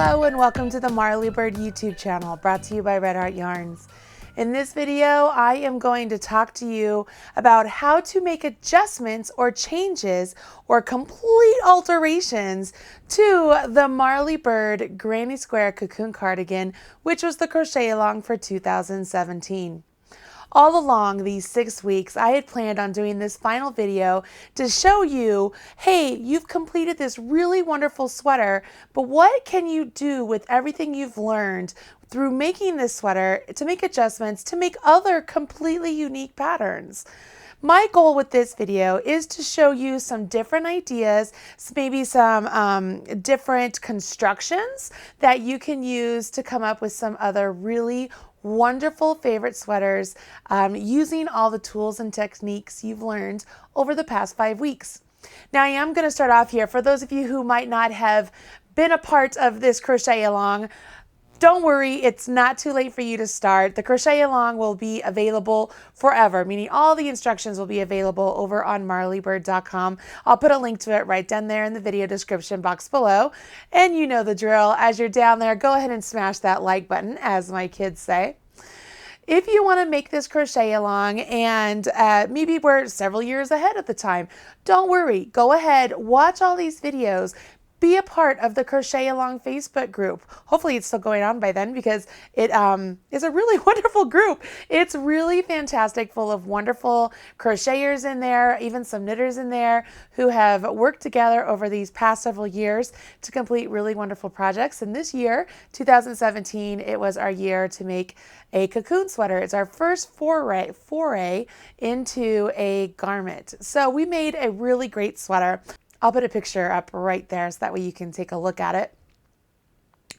Hello and welcome to the Marley Bird YouTube channel, brought to you by Red Heart Yarns. In this video, I am going to talk to you about how to make adjustments or changes or complete alterations to the Marley Bird Granny Square Cocoon Cardigan, which was the Crochet Along for 2017. All along these 6 weeks, I had planned on doing this final video to show you, hey, you've completed this really wonderful sweater, but what can you do with everything you've learned through making this sweater to make adjustments to make other completely unique patterns? My goal with this video is to show you some different ideas, maybe some different constructions that you can use to come up with some other really wonderful favorite sweaters using all the tools and techniques you've learned over the past 5 weeks. Now I am going to start off here. For those of you who might not have been a part of this Crochet Along, don't worry, it's not too late for you to start. The Crochet Along will be available forever, meaning all the instructions will be available over on marleybird.com. I'll put a link to it right down there in the video description box below. And you know the drill. As you're down there, go ahead and smash that like button, as my kids say. If you want to make this Crochet Along and maybe we're several years ahead at the time, don't worry. Go ahead, watch all these videos. Be a part of the Crochet Along Facebook group. Hopefully it's still going on by then, because it is a really wonderful group. It's really fantastic, full of wonderful crocheters in there, even some knitters in there who have worked together over these past several years to complete really wonderful projects. And this year, 2017, it was our year to make a cocoon sweater. It's our first foray into a garment. So we made a really great sweater. I'll put a picture up right there so that way you can take a look at it.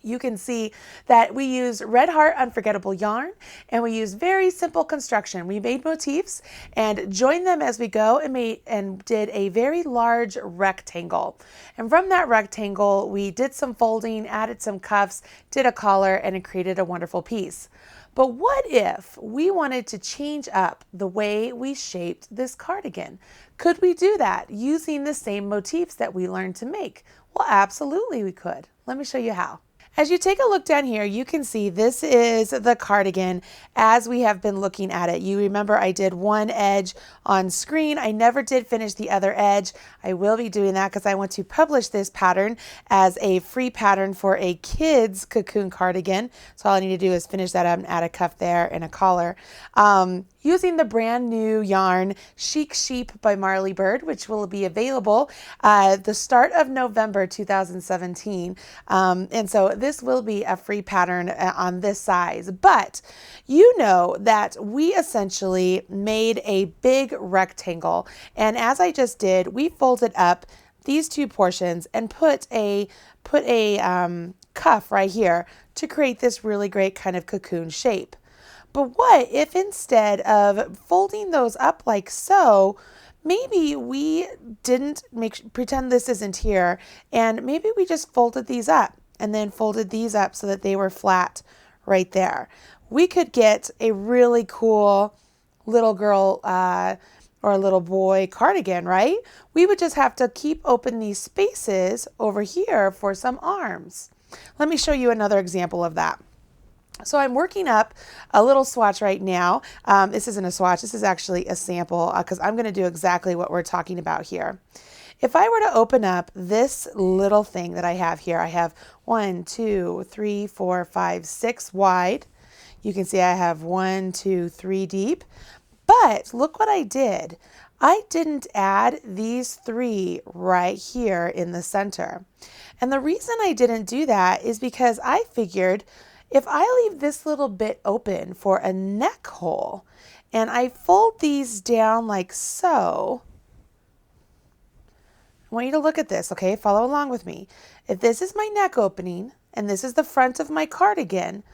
You can see that we use Red Heart Unforgettable yarn, and we use very simple construction. We made motifs and joined them as we go and did a very large rectangle. And from that rectangle, we did some folding, added some cuffs, did a collar, and it created a wonderful piece. But what if we wanted to change up the way we shaped this cardigan? Could we do that using the same motifs that we learned to make? Well, absolutely we could. Let me show you how. As you take a look down here, you can see this is the cardigan as we have been looking at it. You remember I did one edge on screen. I never did finish the other edge. I will be doing that because I want to publish this pattern as a free pattern for a kid's cocoon cardigan. So all I need to do is finish that up and add a cuff there and a collar. Using the brand new yarn Chic Sheep by Marley Bird, which will be available the start of November 2017. And so this will be a free pattern on this size. But you know that we essentially made a big rectangle. And as I just did, we folded up these two portions and put a cuff right here to create this really great kind of cocoon shape. But what if instead of folding those up like so, maybe we didn't pretend this isn't here, and maybe we just folded these up and then folded these up so that they were flat right there. We could get a really cool little girl or a little boy cardigan, right? We would just have to keep open these spaces over here for some arms. Let me show you another example of that. So I'm working up a little swatch right now. This isn't a swatch, this is actually a sample because I'm going to do exactly what we're talking about here. If I were to open up this little thing that I have here, I have 1, 2, 3, 4, 5, 6 wide. You can see I have 1, 2, 3 deep. But look what I did. I didn't add these 3 right here in the center. And the reason I didn't do that is because I figured if I leave this little bit open for a neck hole and I fold these down like so, I want you to look at this, okay? Follow along with me. If this is my neck opening and this is the front of my cardigan,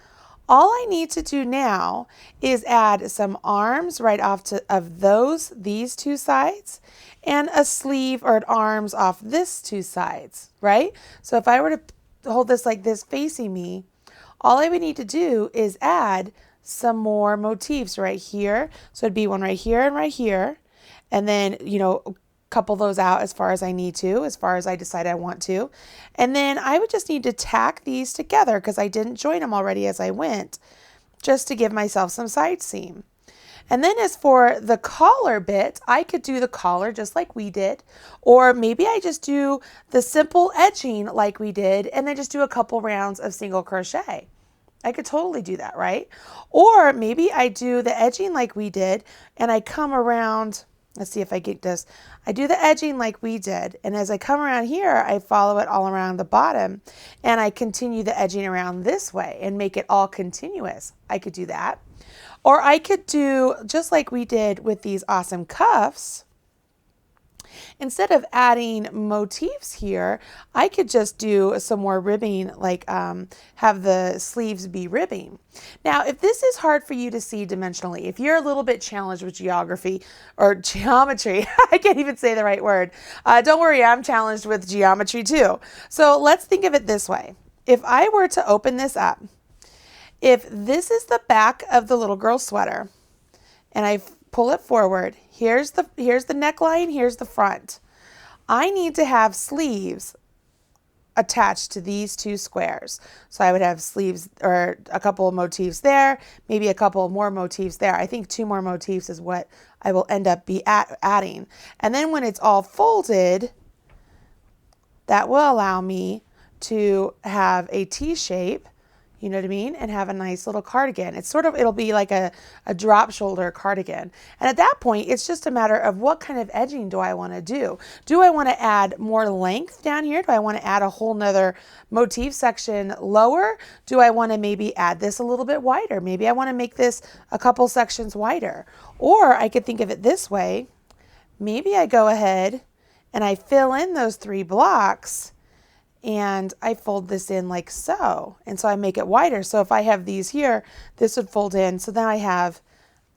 all I need to do now is add some arms right off of these two sides and a sleeve or an arms off this two sides, right? So if I were to hold this like this facing me, all I would need to do is add some more motifs right here. So it'd be one right here and right here. And then, you know, couple those out as far as I need to, as far as I decide I want to. And then I would just need to tack these together because I didn't join them already as I went, just to give myself some side seam. And then as for the collar bit, I could do the collar just like we did, or maybe I just do the simple edging like we did and then just do a couple rounds of single crochet. I could totally do that, right? Or maybe I do the edging like we did and I come around, let's see if I get this. I do the edging like we did, and as I come around here, I follow it all around the bottom and I continue the edging around this way and make it all continuous. I could do that. Or I could do just like we did with these awesome cuffs. Instead of adding motifs here, I could just do some more ribbing, like have the sleeves be ribbing. Now, if this is hard for you to see dimensionally, if you're a little bit challenged with geography or geometry, I can't even say the right word. Don't worry, I'm challenged with geometry too. So let's think of it this way. If I were to open this up, if this is the back of the little girl sweater and I pull it forward, here's the neckline, here's the front. I need to have sleeves attached to these two squares. So I would have sleeves or a couple of motifs there, maybe a couple more motifs there. I think 2 more motifs is what I will end up adding. And then when it's all folded, that will allow me to have a T shape, you know what I mean, and have a nice little cardigan. It's sort of, it'll be like a drop shoulder cardigan. And at that point, it's just a matter of what kind of edging do I want to do? Do I want to add more length down here? Do I want to add a whole nother motif section lower? Do I want to maybe add this a little bit wider? Maybe I want to make this a couple sections wider. Or I could think of it this way. Maybe I go ahead and I fill in those 3 blocks and I fold this in like so. And so I make it wider. So if I have these here, this would fold in. So then I have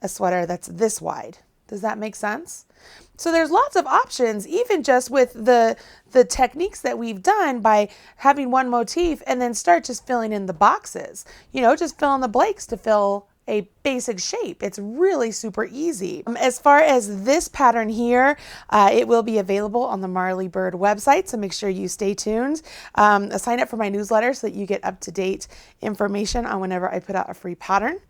a sweater that's this wide. Does that make sense? So there's lots of options, even just with the techniques that we've done by having one motif and then start just filling in the boxes. You know, just fill in the blanks to fill a basic shape. It's really super easy. As far as this pattern here, it will be available on the Marley Bird website, so make sure you stay tuned. Sign up for my newsletter so that you get up-to-date information on whenever I put out a free pattern.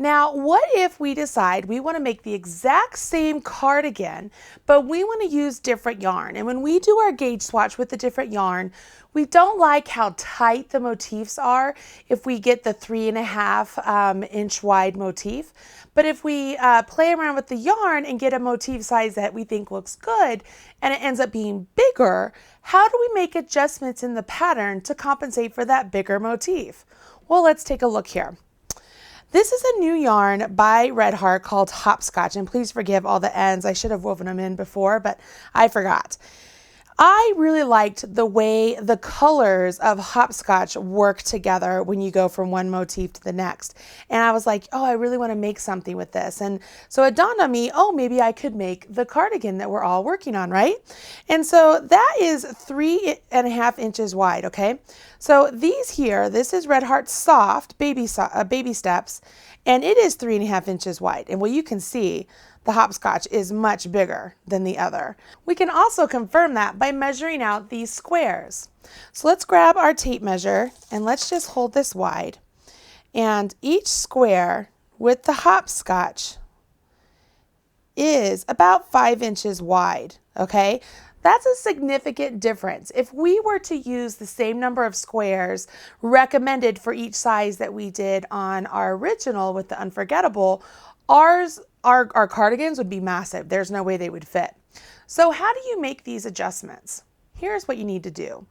Now, what if we decide we want to make the exact same cardigan, but we want to use different yarn? And when we do our gauge swatch with the different yarn, we don't like how tight the motifs are if we get the 3.5 inch wide motif. But if we play around with the yarn and get a motif size that we think looks good and it ends up being bigger, how do we make adjustments in the pattern to compensate for that bigger motif? Well, let's take a look here. This is a new yarn by Red Heart called Hopscotch, and please forgive all the ends. I should have woven them in before, but I forgot. I really liked the way the colors of hopscotch work together when you go from one motif to the next. And I was like, oh, I really want to make something with this. And so it dawned on me, oh, maybe I could make the cardigan that we're all working on, right? And so that is 3.5 inches wide, okay? So these here, this is Red Heart Soft Baby Steps, and it is 3.5 inches wide. And what you can see, the hopscotch is much bigger than the other. We can also confirm that by measuring out these squares. So let's grab our tape measure and let's just hold this wide. And each square with the hopscotch is about 5 inches wide, okay? That's a significant difference. If we were to use the same number of squares recommended for each size that we did on our original with the Unforgettable, our cardigans would be massive. There's no way they would fit. So how do you make these adjustments? Here's what you need to do.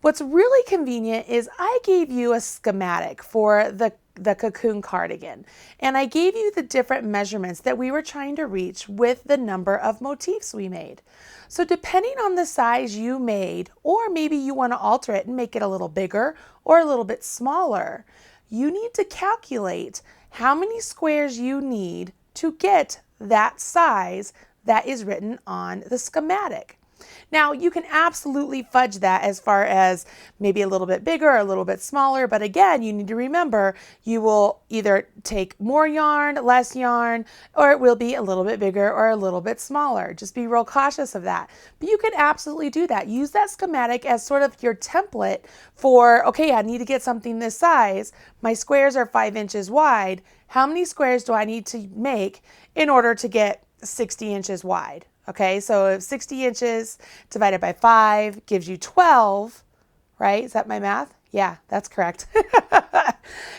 What's really convenient is I gave you a schematic for the cocoon cardigan, and I gave you the different measurements that we were trying to reach with the number of motifs we made. So depending on the size you made, or maybe you want to alter it and make it a little bigger or a little bit smaller, you need to calculate how many squares you need to get that size that is written on the schematic. Now you can absolutely fudge that as far as maybe a little bit bigger or a little bit smaller, but again, you need to remember you will either take more yarn, less yarn, or it will be a little bit bigger or a little bit smaller. Just be real cautious of that. But you can absolutely do that. Use that schematic as sort of your template for, okay, I need to get something this size. My squares are 5 inches wide. How many squares do I need to make in order to get 60 inches wide? Okay, so if 60 inches divided by 5 gives you 12, right? Is that my math? Yeah, that's correct.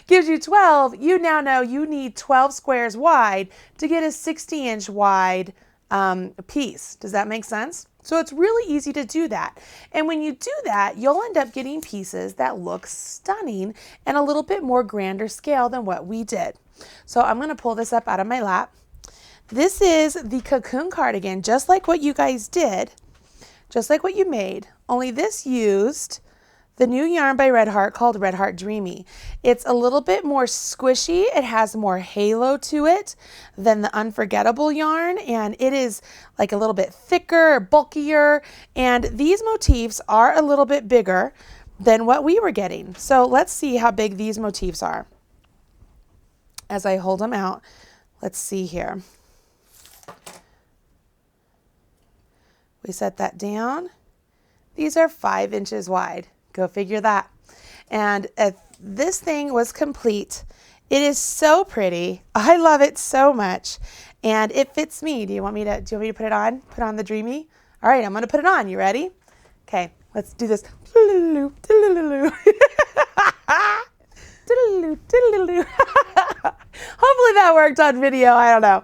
Gives you 12. You now know you need 12 squares wide to get a 60-inch wide piece. Does that make sense? So it's really easy to do that. And when you do that, you'll end up getting pieces that look stunning and a little bit more grander scale than what we did. So I'm going to pull this up out of my lap. This is the cocoon cardigan, just like what you guys did, just like what you made, only this used the new yarn by Red Heart called Red Heart Dreamy. It's a little bit more squishy. It has more halo to it than the Unforgettable yarn, and it is like a little bit thicker, bulkier, and these motifs are a little bit bigger than what we were getting. So let's see how big these motifs are. As I hold them out, let's see here. We set that down. These are 5 inches wide. Go figure that. And if this thing was complete, it is so pretty. I love it so much. And it fits me. Do you want me to put it on? Put on the Dreamy? All right, I'm going to put it on. You ready? Okay, let's do this. Hopefully that worked on video. I don't know.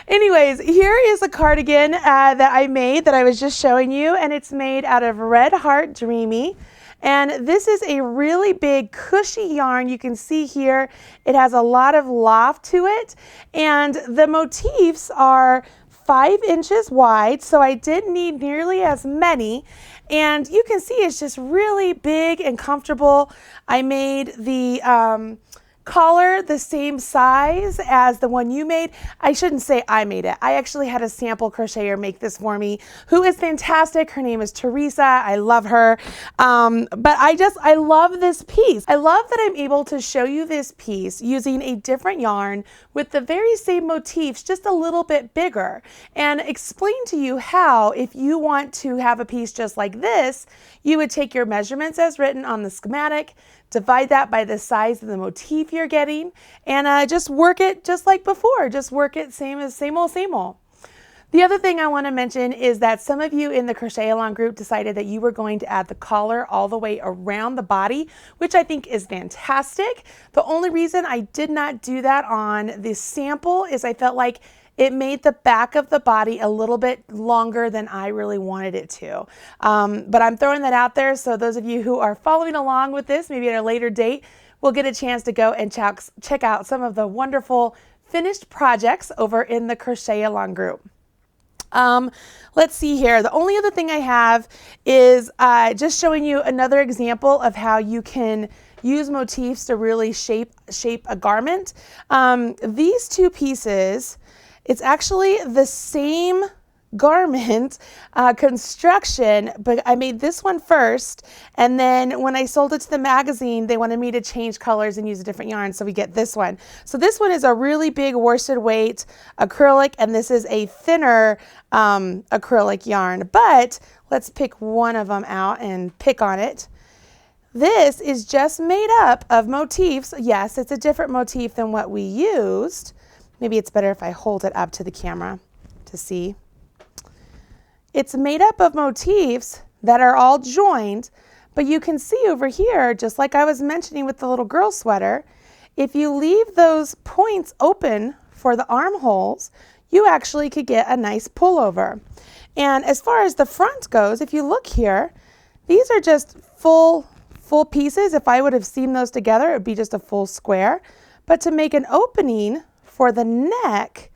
Anyways, here is a cardigan that I made that I was just showing you, and it's made out of Red Heart Dreamy. And this is a really big cushy yarn. You can see here it has a lot of loft to it, and the motifs are 5 inches wide, so I didn't need nearly as many. And you can see it's just really big and comfortable. I made the collar the same size as the one you made. I shouldn't say I made it. I actually had a sample crocheter make this for me, who is fantastic. Her name is Teresa. I love her. But I love this piece. I love that I'm able to show you this piece using a different yarn with the very same motifs, just a little bit bigger, and explain to you how, if you want to have a piece just like this, you would take your measurements as written on the schematic, divide that by the size of the motif you're getting, and just work it just like before. Just work it same old, same old. The other thing I want to mention is that some of you in the Crochet Along group decided that you were going to add the collar all the way around the body, which I think is fantastic. The only reason I did not do that on this sample is I felt like it made the back of the body a little bit longer than I really wanted it to. But I'm throwing that out there, so those of you who are following along with this, maybe at a later date, will get a chance to go and check out some of the wonderful finished projects over in the Crochet Along group. Let's see here. The only other thing I have is just showing you another example of how you can use motifs to really shape a garment. These two pieces, it's actually the same garment construction, but I made this one first, and then when I sold it to the magazine, they wanted me to change colors and use a different yarn, so we get this one. So this one is a really big worsted weight acrylic, and this is a thinner acrylic yarn, but let's pick one of them out and pick on it. This is just made up of motifs. Yes, it's a different motif than what we used. Maybe it's better if I hold it up to the camera to see. It's made up of motifs that are all joined, but you can see over here, just like I was mentioning with the little girl sweater, if you leave those points open for the armholes, you actually could get a nice pullover. And as far as the front goes, if you look here, these are just full pieces. If I would have seamed those together, it would be just a full square. But to make an opening for the neck,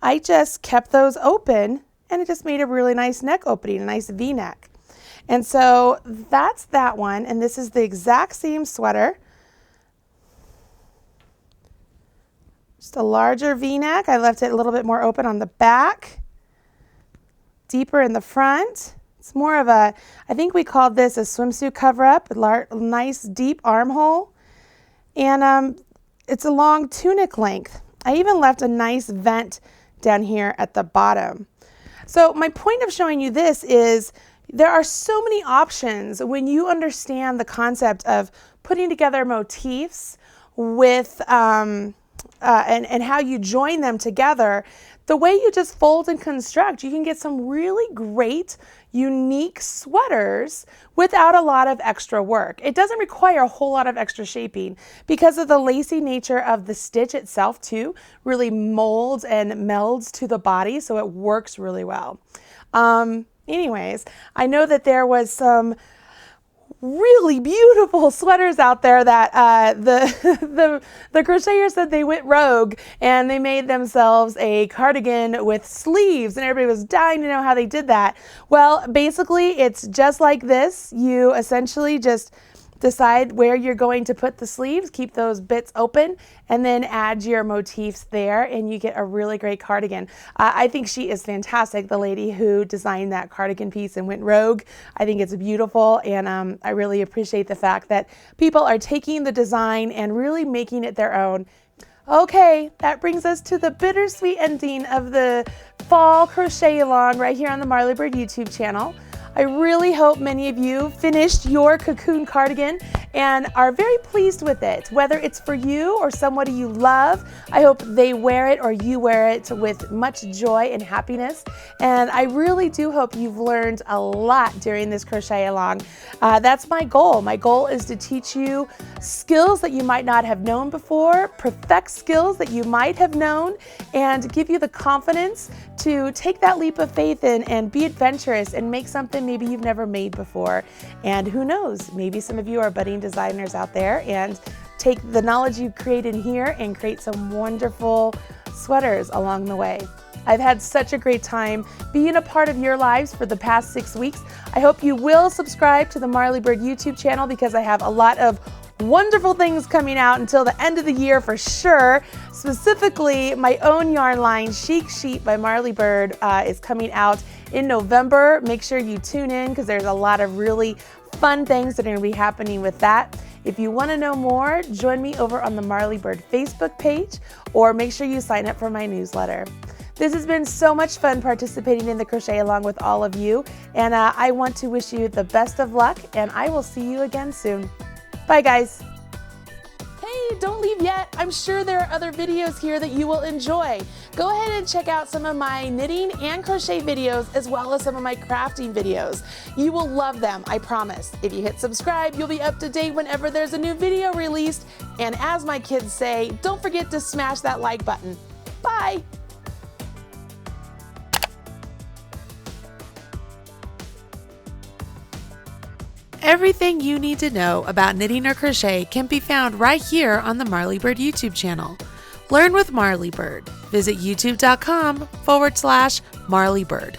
I just kept those open, and it just made a really nice neck opening, a nice V-neck. And so that's that one, and this is the exact same sweater. Just a larger V-neck. I left it a little bit more open on the back, deeper in the front. It's more of a, I think we called this a swimsuit cover-up, a nice deep armhole. And it's a long tunic length. I even left a nice vent down here at the bottom. So my point of showing you this is there are so many options when you understand the concept of putting together motifs with and how you join them together. The way you just fold and construct, you can get some really great, unique sweaters without a lot of extra work. It doesn't require a whole lot of extra shaping because of the lacy nature of the stitch itself too, really molds and melds to the body, so it works really well. Anyways, I know that there was some really beautiful sweaters out there that the crocheter said they went rogue and they made themselves a cardigan with sleeves, and everybody was dying to know how they did that. Well, basically it's just like this. You essentially just decide where you're going to put the sleeves, keep those bits open, and then add your motifs there, and you get a really great cardigan. I think she is fantastic, the lady who designed that cardigan piece and went rogue. I think it's beautiful, and I really appreciate the fact that people are taking the design and really making it their own. Okay, that brings us to the bittersweet ending of the fall crochet along right here on the Marley Bird YouTube channel. I really hope many of you finished your cocoon cardigan and are very pleased with it. Whether it's for you or somebody you love, I hope they wear it or you wear it with much joy and happiness. And I really do hope you've learned a lot during this crochet along. That's my goal. My goal is to teach you skills that you might not have known before, perfect skills that you might have known, and give you the confidence to take that leap of faith and be adventurous and make something maybe you've never made before. And who knows, maybe some of you are budding designers out there and take the knowledge you've created here and create some wonderful sweaters along the way. I've had such a great time being a part of your lives for the past 6 weeks. I hope you will subscribe to the Marley Bird YouTube channel because I have a lot of wonderful things coming out until the end of the year for sure. Specifically, my own yarn line, Chic Sheep by Marley Bird, is coming out in November. Make sure you tune in because there's a lot of really fun things that are going to be happening with that. If you want to know more, join me over on the Marley Bird Facebook page or make sure you sign up for my newsletter. This has been so much fun participating in the crochet along with all of you, and I want to wish you the best of luck, and I will see you again soon. Bye guys. Hey, don't leave yet. I'm sure there are other videos here that you will enjoy. Go ahead and check out some of my knitting and crochet videos as well as some of my crafting videos. You will love them, I promise. If you hit subscribe, you'll be up to date whenever there's a new video released. And as my kids say, don't forget to smash that like button. Bye. Everything you need to know about knitting or crochet can be found right here on the Marley Bird YouTube channel. Learn with Marley Bird. Visit youtube.com/Marley Bird.